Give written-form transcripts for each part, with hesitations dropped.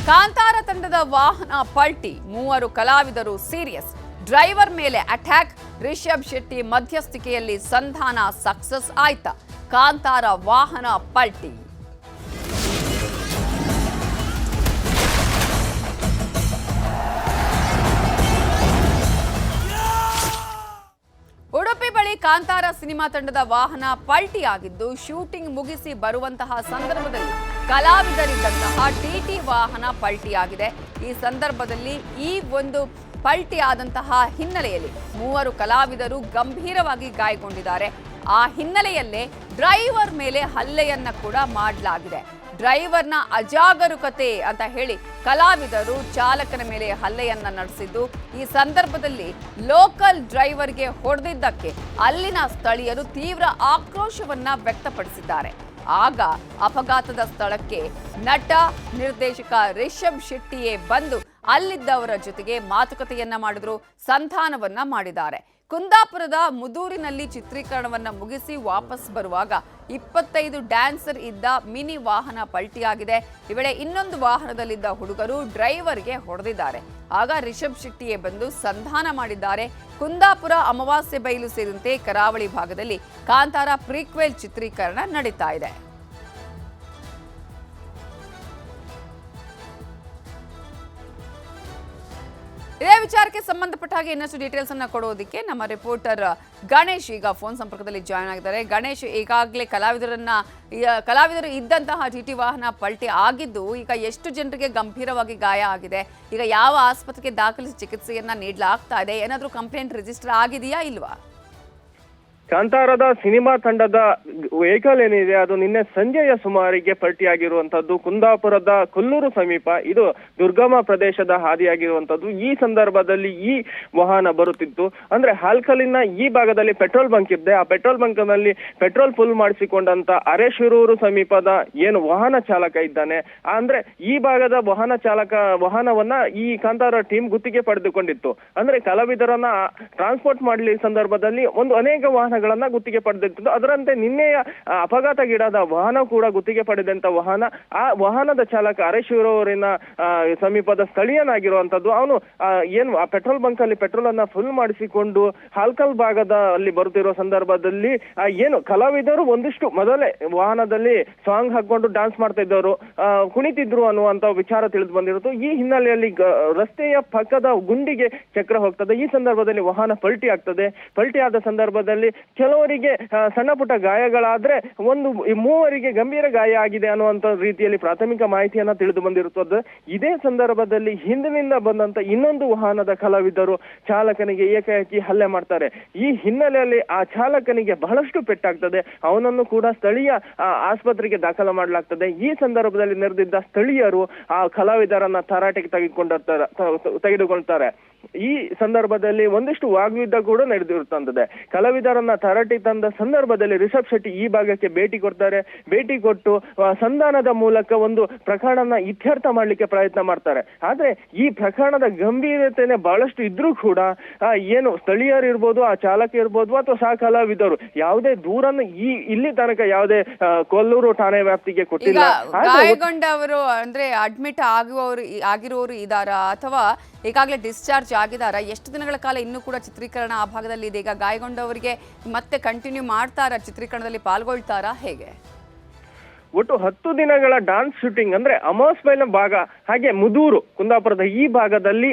ಕಾಂತಾರ ತಂಡದ ವಾಹನ ಪಲ್ಟಿ, ಮೂವರು ಕಲಾವಿದರು ಸೀರಿಯಸ್. ಡ್ರೈವರ್ ಮೇಲೆ ಅಟ್ಯಾಕ್, ರಿಷಬ್ ಶೆಟ್ಟಿ ಮಧ್ಯಸ್ಥಿಕೆಯಲ್ಲಿ ಸಂಧಾನ ಸಕ್ಸಸ್ ಆಯ್ತಾ? ಕಾಂತಾರ ವಾಹನ ಪಲ್ಟಿ. ಉಡುಪಿ ಬಳಿ ಕಾಂತಾರ ಸಿನಿಮಾ ತಂಡದ ವಾಹನ ಪಲ್ಟಿಯಾಗಿದ್ದು, ಶೂಟಿಂಗ್ ಮುಗಿಸಿ ಬರುವಂತಹ ಸಂದರ್ಭದಲ್ಲಿ ಕಲಾವಿದರಿದ್ದಂತಹ ಟಿಟಿ ವಾಹನ ಪಲ್ಟಿಯಾಗಿದೆ. ಈ ಸಂದರ್ಭದಲ್ಲಿ ಈ ಒಂದು ಪಲ್ಟಿ ಆದಂತಹ ಹಿನ್ನೆಲೆಯಲ್ಲಿ ಮೂವರು ಕಲಾವಿದರು ಗಂಭೀರವಾಗಿ ಗಾಯಗೊಂಡಿದ್ದಾರೆ. ಆ ಹಿನ್ನೆಲೆಯಲ್ಲೇ ಡ್ರೈವರ್ ಮೇಲೆ ಹಲ್ಲೆಯನ್ನ ಕೂಡ ಮಾಡಲಾಗಿದೆ. ಡ್ರೈವರ್ನ ಅಜಾಗರೂಕತೆ ಅಂತ ಹೇಳಿ ಕಲಾವಿದರು ಚಾಲಕನ ಮೇಲೆ ಹಲ್ಲೆಯನ್ನ ನಡೆಸಿದ್ದು, ಈ ಸಂದರ್ಭದಲ್ಲಿ ಲೋಕಲ್ ಡ್ರೈವರ್ಗೆ ಹೊಡೆದಿದ್ದಕ್ಕೆ ಅಲ್ಲಿನ ಸ್ಥಳೀಯರು ತೀವ್ರ ಆಕ್ರೋಶವನ್ನ ವ್ಯಕ್ತಪಡಿಸಿದ್ದಾರೆ. ಆಗ ಅಪಘಾತದ ಸ್ಥಳಕ್ಕೆ ನಟ ನಿರ್ದೇಶಕ ರಿಷಬ್ ಶೆಟ್ಟಿಯೇ ಬಂದು ಅಲ್ಲಿದ್ದವರ ಜೊತೆಗೆ ಮಾತುಕತೆಯನ್ನ ಮಾಡಿದ್ರು, ಸಂಧಾನವನ್ನ ಮಾಡಿದ್ದಾರೆ. ಕುಂದಾಪುರದ ಮುದೂರಿನಲ್ಲಿ ಚಿತ್ರೀಕರಣವನ್ನ ಮುಗಿಸಿ ವಾಪಸ್ ಬರುವಾಗ 25 ಡ್ಯಾನ್ಸರ್ ಇದ್ದ ಮಿನಿ ವಾಹನ ಪಲ್ಟಿಯಾಗಿದೆ. ಈ ವೇಳೆ ಇನ್ನೊಂದು ವಾಹನದಲ್ಲಿದ್ದ ಹುಡುಗರು ಡ್ರೈವರ್ಗೆ ಹೊಡೆದಿದ್ದಾರೆ. ಆಗ ರಿಷಬ್ ಶೆಟ್ಟಿಯೇ ಬಂದು ಸಂಧಾನ ಮಾಡಿದ್ದಾರೆ. ಕುಂದಾಪುರ, ಅಮಾವಾಸ್ಯೆ ಬೈಲು ಸೇರಿದಂತೆ ಕರಾವಳಿ ಭಾಗದಲ್ಲಿ ಕಾಂತಾರ ಪ್ರೀಕ್ವೆಲ್ ಚಿತ್ರೀಕರಣ ನಡೀತಾ ಇದೆ. ಇದೇ ವಿಚಾರಕ್ಕೆ ಸಂಬಂಧಪಟ್ಟ ಹಾಗೆ ಇನ್ನಷ್ಟು ಡೀಟೇಲ್ಸ್ ಅನ್ನ ಕೊಡೋದಕ್ಕೆ ನಮ್ಮ ರಿಪೋರ್ಟರ್ ಗಣೇಶ್ ಈಗ ಫೋನ್ ಸಂಪರ್ಕದಲ್ಲಿ ಜಾಯ್ನ್ ಆಗಿದ್ದಾರೆ. ಗಣೇಶ್, ಈಗಾಗಲೇ ಕಲಾವಿದರು ಇದ್ದಂತಹ ಟಿಟಿ ವಾಹನ ಪಲ್ಟಿ ಆಗಿದ್ದು, ಈಗ ಎಷ್ಟು ಜನರಿಗೆ ಗಂಭೀರವಾಗಿ ಗಾಯ ಆಗಿದೆ? ಈಗ ಯಾವ ಆಸ್ಪತ್ರೆಗೆ ದಾಖಲಿಸಿ ಚಿಕಿತ್ಸೆಯನ್ನ ನೀಡಲಾಗ್ತಾ ಇದೆ? ಏನಾದರೂ ಕಂಪ್ಲೇಂಟ್ ರಿಜಿಸ್ಟರ್ ಆಗಿದೆಯಾ ಇಲ್ವಾ? ಕಾಂತಾರದ ಸಿನಿಮಾ ತಂಡದ ವೆಹಿಕಲ್ ಏನಿದೆ ಅದು ನಿನ್ನೆ ಸಂಜೆಯ ಸುಮಾರಿಗೆ ಪಲ್ಟಿಯಾಗಿರುವಂತದ್ದು. ಕುಂದಾಪುರದ ಕೊಲ್ಲೂರು ಸಮೀಪ ಇದು ದುರ್ಗಮ ಪ್ರದೇಶದ ಹಾದಿಯಾಗಿರುವಂತದ್ದು. ಈ ಸಂದರ್ಭದಲ್ಲಿ ಈ ವಾಹನ ಬರುತ್ತಿತ್ತು. ಅಂದ್ರೆ ಹಾಲ್ಕಲಿನ ಈ ಭಾಗದಲ್ಲಿ ಪೆಟ್ರೋಲ್ ಬಂಕ್ ಇದೆ. ಆ ಪೆಟ್ರೋಲ್ ಬಂಕ್ ನಲ್ಲಿ ಪೆಟ್ರೋಲ್ ಫುಲ್ ಮಾಡಿಸಿಕೊಂಡಂತ ಅರೆಶಿರೂರು ಸಮೀಪದ ಏನು ವಾಹನ ಚಾಲಕ ಇದ್ದಾನೆ, ಅಂದ್ರೆ ಈ ಭಾಗದ ವಾಹನವನ್ನ ಈ ಕಾಂತಾರ ಟೀಮ್ ಗುತ್ತಿಗೆ ಪಡೆದುಕೊಂಡಿತ್ತು. ಅಂದ್ರೆ ಕಲಾವಿದರನ್ನ ಟ್ರಾನ್ಸ್ಪೋರ್ಟ್ ಮಾಡಲಿ ಸಂದರ್ಭದಲ್ಲಿ ಅನೇಕ ವಾಹನಗಳನ್ನ ಗುತ್ತಿಗೆ ಪಡೆದಿತ್ತು. ಅದರಂತೆ ನಿನ್ನೆಯ ಅಪಘಾತಗೀಡಾದ ವಾಹನ ಕೂಡ ಗುತ್ತಿಗೆ ಪಡೆದಂತ ವಾಹನ. ಆ ವಾಹನದ ಚಾಲಕ ಅರೆಶಿರೂರಿನ ಸಮೀಪದ ಸ್ಥಳೀಯನಾಗಿರುವಂತದ್ದು. ಅವನು ಏನು ಆ ಪೆಟ್ರೋಲ್ ಬಂಕ್ ಅಲ್ಲಿ ಪೆಟ್ರೋಲ್ ಅನ್ನ ಫುಲ್ ಮಾಡಿಸಿಕೊಂಡು ಹಾಲ್ಕಲ್ ಭಾಗದ ಅಲ್ಲಿ ಬರುತ್ತಿರುವ ಸಂದರ್ಭದಲ್ಲಿ ಏನು ಕಲಾವಿದರು ಒಂದಿಷ್ಟು ಮೊದಲೇ ವಾಹನದಲ್ಲಿ ಸಾಂಗ್ ಹಾಕೊಂಡು ಡ್ಯಾನ್ಸ್ ಮಾಡ್ತಾ ಇದ್ದವರು, ಕುಣಿತಿದ್ರು ಅನ್ನುವಂತ ವಿಚಾರ ತಿಳಿದು ಬಂದಿರುತ್ತು. ಈ ಹಿನ್ನೆಲೆಯಲ್ಲಿ ರಸ್ತೆಯ ಪಕ್ಕದ ಗುಂಡಿಗೆ ಚಕ್ರ ಹೋಗ್ತದೆ. ಈ ಸಂದರ್ಭದಲ್ಲಿ ವಾಹನ ಪಲ್ಟಿ ಆಗ್ತದೆ. ಪಲ್ಟಿ ಆದ ಸಂದರ್ಭದಲ್ಲಿ ಕೆಲವರಿಗೆ ಸಣ್ಣ ಪುಟ್ಟ ಗಾಯಗಳಾದ್ರೆ ಮೂವರಿಗೆ ಗಂಭೀರ ಗಾಯ ಆಗಿದೆ ಅನ್ನುವಂತ ರೀತಿಯಲ್ಲಿ ಪ್ರಾಥಮಿಕ ಮಾಹಿತಿಯನ್ನ ತಿಳಿದು ಬಂದಿರುತ್ತದೆ. ಇದೇ ಸಂದರ್ಭದಲ್ಲಿ ಹಿಂದಿನಿಂದ ಬಂದಂತ ಇನ್ನೊಂದು ವಾಹನದ ಕಲಾವಿದರು ಚಾಲಕನಿಗೆ ಏಕಾಏಕಿ ಹಲ್ಲೆ ಮಾಡ್ತಾರೆ. ಈ ಹಿನ್ನೆಲೆಯಲ್ಲಿ ಆ ಚಾಲಕನಿಗೆ ಬಹಳಷ್ಟು ಪೆಟ್ಟಾಗ್ತದೆ. ಅವನನ್ನು ಕೂಡ ಸ್ಥಳೀಯ ಆಸ್ಪತ್ರೆಗೆ ದಾಖಲು ಮಾಡಲಾಗ್ತದೆ. ಈ ಸಂದರ್ಭದಲ್ಲಿ ನೆರೆದಿದ್ದ ಸ್ಥಳೀಯರು ಆ ಕಲಾವಿದರನ್ನ ತರಾಟೆಗೆ ತೆಗೆದುಕೊಳ್ತಾರೆ. ಈ ಸಂದರ್ಭದಲ್ಲಿ ಒಂದಿಷ್ಟು ವಾಗ್ಯುದ್ಧ ಕೂಡ ನಡೆದಿರುತ್ತದೆ. ಕಲಾವಿದರನ್ನ ತರಾಟೆ ತಂದ ಸಂದರ್ಭದಲ್ಲಿ ರಿಷಬ್ ಶೆಟ್ಟಿ ಈ ಭಾಗಕ್ಕೆ ಭೇಟಿ ಕೊಡ್ತಾರೆ. ಭೇಟಿ ಕೊಟ್ಟು ಸಂಧಾನದ ಮೂಲಕ ಒಂದು ಪ್ರಕರಣನ ಇತ್ಯರ್ಥ ಮಾಡ್ಲಿಕ್ಕೆ ಪ್ರಯತ್ನ ಮಾಡ್ತಾರೆ. ಆದ್ರೆ ಈ ಪ್ರಕರಣದ ಗಂಭೀರತೆನೆ ಬಹಳಷ್ಟು ಇದ್ರೂ ಕೂಡ ಏನು ಸ್ಥಳೀಯರು ಇರ್ಬೋದು, ಆ ಚಾಲಕ ಇರ್ಬೋದು ಅಥವಾ ಸಹ ಕಲಾವಿದರು ಯಾವುದೇ ದೂರನ್ನು ಇಲ್ಲಿ ತನಕ ಯಾವುದೇ ಕೊಲ್ಲೂರು ಠಾಣೆ ವ್ಯಾಪ್ತಿಗೆ ಕೊಟ್ಟಿಲ್ಲ. ಗಾಯಗೊಂಡವರು ಅಂದ್ರೆ ಅಡ್ಮಿಟ್ ಆಗಿರುವವರು ಇದಾರಾ ಅಥವಾ ಈಗಾಗಲೇ ಡಿಸ್ಚಾರ್ಜ್ ಆಗಿದಾರ? ಎಷ್ಟು ದಿನಗಳ ಕಾಲ ಇನ್ನೂ ಕೂಡ ಚಿತ್ರೀಕರಣ ಆ ಭಾಗದಲ್ಲಿ ಇದೆ? ಈಗ ಗಾಯಗೊಂಡವರಿಗೆ ಮತ್ತೆ ಕಂಟಿನ್ಯೂ ಮಾಡ್ತಾರಾ? ಚಿತ್ರೀಕರಣದಲ್ಲಿ ಪಾಲ್ಗೊಳ್ತಾರಾ? ಹೇಗೆ? ಒಟ್ಟು 10 ದಿನಗಳ ಡಾನ್ಸ್ ಶೂಟಿಂಗ್ ಅಂದ್ರೆ ಅಮಾವಾಸ್ಯೆಯ ಭಾಗ ಹಾಗೆ ಮುದೂರು ಕುಂದಾಪುರದ ಈ ಭಾಗದಲ್ಲಿ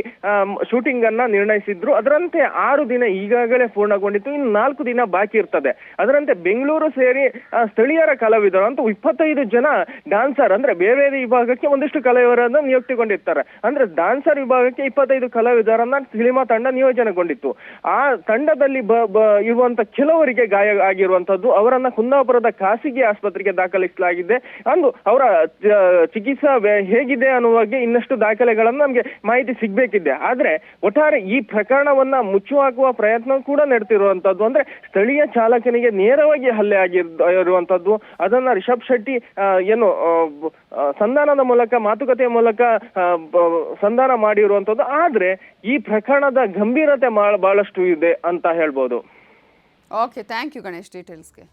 ಶೂಟಿಂಗ್ ಅನ್ನ ನಿರ್ಣಯಿಸಿದ್ರು. ಅದರಂತೆ 6 ದಿನ ಈಗಾಗಲೇ ಪೂರ್ಣಗೊಂಡಿತ್ತು. ಇನ್ನು 4 ದಿನ ಬಾಕಿ ಇರ್ತದೆ. ಅದರಂತೆ ಬೆಂಗಳೂರು ಸೇರಿ ಸ್ಥಳೀಯರ ಕಲಾವಿದರು ಅಂತ 25 ಜನ ಡಾನ್ಸರ್ ಅಂದ್ರೆ ಬೇರೆ ಬೇರೆ ವಿಭಾಗಕ್ಕೆ ಒಂದಿಷ್ಟು ಕಲಾವಿದರನ್ನ ನಿಯುಕ್ತಿಗೊಂಡಿರ್ತಾರೆ. ಅಂದ್ರೆ ಡಾನ್ಸರ್ ವಿಭಾಗಕ್ಕೆ 25 ಕಲಾವಿದರನ್ನ ಸಿನಿಮಾ ತಂಡ ನಿಯೋಜನೆಗೊಂಡಿತ್ತು. ಆ ತಂಡದಲ್ಲಿ ಇರುವಂತ ಕೆಲವರಿಗೆ ಗಾಯ ಆಗಿರುವಂತದ್ದು. ಅವರನ್ನ ಕುಂದಾಪುರದ ಖಾಸಗಿ ಆಸ್ಪತ್ರೆಗೆ ದಾಖಲಿಸಲಾಗಿದೆ. ಅಂದು ಅವರ ಚಿಕಿತ್ಸಾ ಹೇಗಿದೆ ಅನ್ನುವ ಬಗ್ಗೆ ಇನ್ನಷ್ಟು ದಾಖಲೆಗಳನ್ನು ನಮಗೆ ಮಾಹಿತಿ ಸಿಗ್ಬೇಕಿದೆ. ಆದ್ರೆ ಒಟ್ಟಾರೆ ಈ ಪ್ರಕರಣವನ್ನ ಮುಚ್ಚುಹಾಕುವ ಪ್ರಯತ್ನ ಕೂಡ ನಡೆತಿರುವಂತದ್ದು. ಅಂದ್ರೆ ಸ್ಥಳೀಯ ಚಾಲಕನಿಗೆ ನೇರವಾಗಿ ಹಲ್ಲೆ ಆಗಿರುವಂತದ್ದು. ಅದನ್ನ ರಿಷಬ್ ಶೆಟ್ಟಿ ಏನು ಸಂಧಾನದ ಮೂಲಕ, ಮಾತುಕತೆಯ ಮೂಲಕ ಸಂಧಾನ ಮಾಡಿರುವಂತದ್ದು. ಆದ್ರೆ ಈ ಪ್ರಕರಣದ ಗಂಭೀರತೆ ಬಹಳಷ್ಟು ಇದೆ ಅಂತ ಹೇಳ್ಬೋದು. Okay, thank you Ganesh ಡೀಟೇಲ್ಸ್ಗೆ.